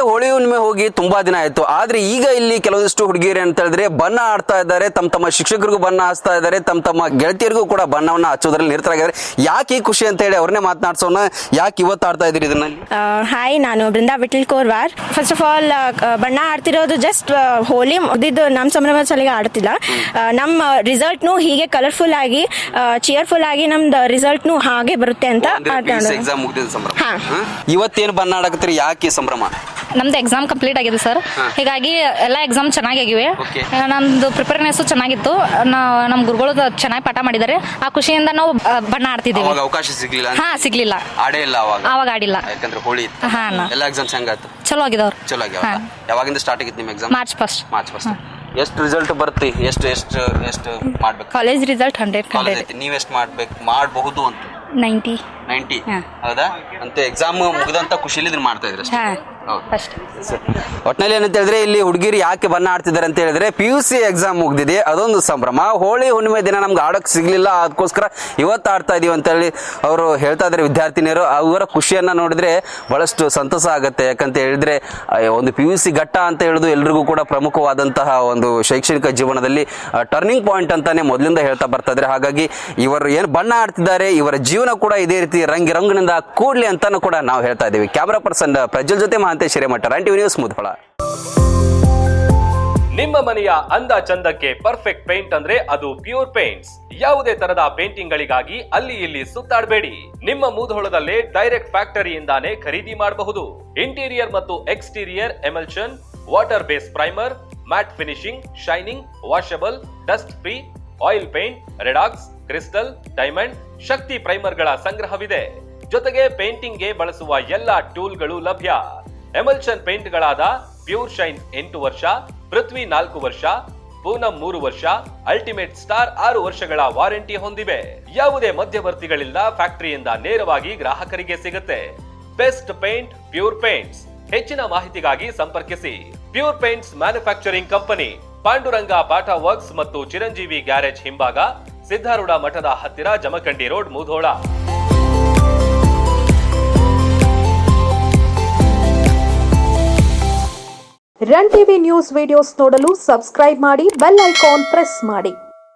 ಹೋಳಿ ಹುಣ್ಣಿಮೆ ಹೋಗಿ ತುಂಬಾ ದಿನ ಆಯ್ತು. ಆದ್ರೆ ಈಗ ಇಲ್ಲಿ ಕೆಲವೊಂದಿಷ್ಟು ಹುಡುಗಿಯರು ಅಂತ ಹೇಳಿದ್ರೆ ಬಣ್ಣ ಆಡ್ತಾ ಇದ್ದಾರೆ, ತಮ್ಮ ಶಿಕ್ಷಕರಿಗೂ ಬಣ್ಣ ಹಚ್ತಾ ಇದ್ದಾರೆ, ತಮ್ಮ ಗೆಳತಿಯರಿಗೂ ಕೂಡ ಬಣ್ಣವನ್ನ ಹಚ್ಚೋದ್ರಲ್ಲಿ ನಿರತರಾಗಿದ್ದಾರೆ. ಯಾಕೆ ಈ ಖುಷಿ ಅಂತ ಹೇಳಿ ಅವ್ರನ್ನೇ ಮಾತನಾಡ್ಸೋಣ. ಯಾಕೆ ಇವತ್ತು ಆಡ್ತಾ ಇದ್ದೀರಿ ಇದನ್ನ? ಹಾಯ್, ನಾನು Brinda Vithal Korvar. First of all ಬಣ್ಣ ಆಡ್ತಿರೋದು ಜಸ್ಟ್ ಹೋಲಿ ಮುಗಿದು ನಮ್ಮ ಸಂಭ್ರಮ ಸಲಿಗೆ ಆಡ್ತಿಲ್ಲ. ನಮ್ಮ ರಿಸಲ್ಟ್ನು ಹೀಗೆ ಕಲರ್ಫುಲ್ ಆಗಿ ಚಿಯರ್ಫುಲ್ ಆಗಿ ನಮ್ದು ರಿಸಲ್ಟ್ನು ಹಾಗೆ ಬರುತ್ತೆ ಅಂತ ಎಕ್ಸಾಮ್ ಮುಗಿದ ಸಂಭ್ರಮ. ಇವತ್ತೇನು ಬಣ್ಣ ಆಡಕತ್ತೀರಿ? ಯಾಕೆ ಸಂಭ್ರಮ? ನಮ್ದು ಎಕ್ಸಾಮ್ ಕಂಪ್ಲೀಟ್ ಆಗಿದೆ ಸರ್. ಹೀಗಾಗಿ ಎಲ್ಲ ಎಕ್ಸಾಮ್ ಚೆನ್ನಾಗಿವೆ. ನಮ್ದು ಪ್ರಿಪೇರ್ನೆಸ್ ಚೆನ್ನಾಗಿತ್ತು. ನಮ್ಮ ಗುರುಗಳು ಚೆನ್ನಾಗಿ ಪಾಠ ಮಾಡಿದ್ದಾರೆ. ಆ ಖುಷಿಯಿಂದ ನಾವು ಬಣ್ಣ ಆಡ್ತಿದ್ದೀವಿ. ಅವಕಾಶ ಸಿಗ್ಲಿಲ್ಲ? ಸಿಗ್ಲಿಲ್ಲ, ಆಡೇ ಇಲ್ಲ ಅವಾಗ ಆಡಿಲ್ಲ. ಯಾಕಂದ್ರೆ ಹೋಳಿ ಎಲ್ಲ ಎಕ್ಸಾಮ್ಸ್ ಹೆಂಗಾಯ್ತು? ಚಲೋ ಆಗಿದವ್ರು. ಚಲೋ ಆಗ್ಯಾವ. ಯಾವಾಗಿಂದ ಸ್ಟಾರ್ಟ್ ಆಗಿತ್ತು ನಿಮ್ಮ ಎಕ್ಸಾಮ್? March first. ಎಷ್ಟು ರಿಸಲ್ಟ್ ಬರುತ್ತೆ? ಎಷ್ಟು ಮಾಡ್ಬೇಕು? College result 100. ನೀವ್ ಎಷ್ಟು ಮಾಡಬಹುದು ಅಂತ? 90. ಹೌದಾ? ಅಂತ ಎಕ್ಸಾಮ್ ಮುಗಿದಂತ ಖುಷಿಲಿ ಇದನ್ನ ಮಾಡ್ತಾ ಇದ್ರೆ ಒಟ್ಟಿನಲ್ಲಿ ಏನಂತ ಹೇಳಿದ್ರೆ ಇಲ್ಲಿ ಹುಡುಗಿರು ಯಾಕೆ ಬಣ್ಣ ಆಡ್ತಿದ್ದಾರೆ ಅಂತ ಹೇಳಿದ್ರೆ PUC ಎಕ್ಸಾಮ್ ಮುಗ್ದಿದೆ, ಅದೊಂದು ಸಂಭ್ರಮ. ಹೋಳಿ ಹುಣ್ಣಿಮೆ ದಿನ ನಮ್ಗೆ ಆಡಕ್ ಸಿಗ್ಲಿಲ್ಲ, ಅದಕ್ಕೋಸ್ಕರ ಇವತ್ತು ಆಡ್ತಾ ಇದೀವಿ ಅಂತ ಹೇಳಿ ಅವರು ಹೇಳ್ತಾ ಇದ್ದಾರೆ ವಿದ್ಯಾರ್ಥಿನಿಯರು. ಅವರ ಖುಷಿಯನ್ನ ನೋಡಿದ್ರೆ ಬಹಳಷ್ಟು ಸಂತಸ ಆಗುತ್ತೆ. ಯಾಕಂತ ಹೇಳಿದ್ರೆ ಒಂದು PUC ಘಟ್ಟ ಅಂತ ಹೇಳುದು ಎಲ್ರಿಗೂ ಕೂಡ ಪ್ರಮುಖವಾದಂತಹ ಒಂದು ಶೈಕ್ಷಣಿಕ ಜೀವನದಲ್ಲಿ ಟರ್ನಿಂಗ್ ಪಾಯಿಂಟ್ ಅಂತಾನೆ ಮೊದಲಿಂದ ಹೇಳ್ತಾ ಬರ್ತಾ ಇದ್ರೆ. ಹಾಗಾಗಿ ಇವರು ಏನು ಬಣ್ಣ ಆಡ್ತಿದ್ದಾರೆ, ಇವರ ಜೀವನ ಕೂಡ ಇದೇ ರೀತಿ ರಂಗಿನಿಂದ ಕೂಡ್ಲಿ ಅಂತಾನು ಕೂಡ ನಾವು ಹೇಳ್ತಾ ಇದ್ದೀವಿ. ಕ್ಯಾಮರಾ ಪರ್ಸನ್ ಪ್ರಜ್ವಲ್ ಜೊತೆ Mahantesh Hiremath, run TV news, Mudhol. ನಿಮ್ಮ ಮನೆಯ ಅಂದ ಚಂದಕ್ಕೆ ಪರ್ಫೆಕ್ಟ್ ಪೇಂಟ್ ಅಂದ್ರೆ ಅದು ಪ್ಯೂರ್ ಪೇಂಟ್ಸ್. ಯಾವುದೇ ತರದ ಪೇಂಟಿಂಗ್ ಗಳಿಗಾಗಿ ಅಲ್ಲಿ ಇಲ್ಲಿ ಸುತ್ತಾಡಬೇಡಿ. ನಿಮ್ಮ ಮುಧೋಳದಲ್ಲೇ ಡೈರೆಕ್ಟ್ ಫ್ಯಾಕ್ಟರಿಯಿಂದಾನೇ ಖರೀದಿ ಮಾಡಬಹುದು. ಇಂಟೀರಿಯರ್ ಮತ್ತು exterior emulsion, water base primer, matt finishing, shining, washable, dust free, oil paint, redox, crystal, diamond, Shakti ಪ್ರೈಮರ್ಗಳ ಸಂಗ್ರಹವಿದೆ. ಜೊತೆಗೆ ಪೇಂಟಿಂಗ್ ಗೆ ಬಳಸುವ ಎಲ್ಲಾ ಟೂಲ್ಗಳು ಲಭ್ಯ. ಎಮಲ್ಷನ್ ಪೇಂಟ್ ಗಳಾದ ಪ್ಯೂರ್ ಶೈನ್ 8 ವರ್ಷ, ಪೃಥ್ವಿ 4 ವರ್ಷ, ಪೂನಂ 3 ವರ್ಷ, ಅಲ್ಟಿಮೇಟ್ ಸ್ಟಾರ್ 6 ವರ್ಷಗಳ ವಾರಂಟಿ ಹೊಂದಿವೆ. ಯಾವುದೇ ಮಧ್ಯವರ್ತಿಗಳಿಂದ ಫ್ಯಾಕ್ಟರಿಯಿಂದ ನೇರವಾಗಿ ಗ್ರಾಹಕರಿಗೆ ಸಿಗುತ್ತೆ. Best paint, pure paints. ಹೆಚ್ಚಿನ ಮಾಹಿತಿಗಾಗಿ ಸಂಪರ್ಕಿಸಿ. Pure paints manufacturing company, Panduranga Bata works ಮತ್ತು ಚಿರಂಜೀವಿ ಗ್ಯಾರೇಜ್ ಹಿಂಭಾಗ, ಸಿದ್ಧಾರೂಢ ಮಠದ ಹತ್ತಿರ, Jamkhandi road, Mudhol. Run TV news videos ನೋಡಲು ಸಬ್ಸ್ಕ್ರೈಬ್ ಮಾಡಿ, ಬೆಲ್ ಐಕಾನ್ ಪ್ರೆಸ್ ಮಾಡಿ.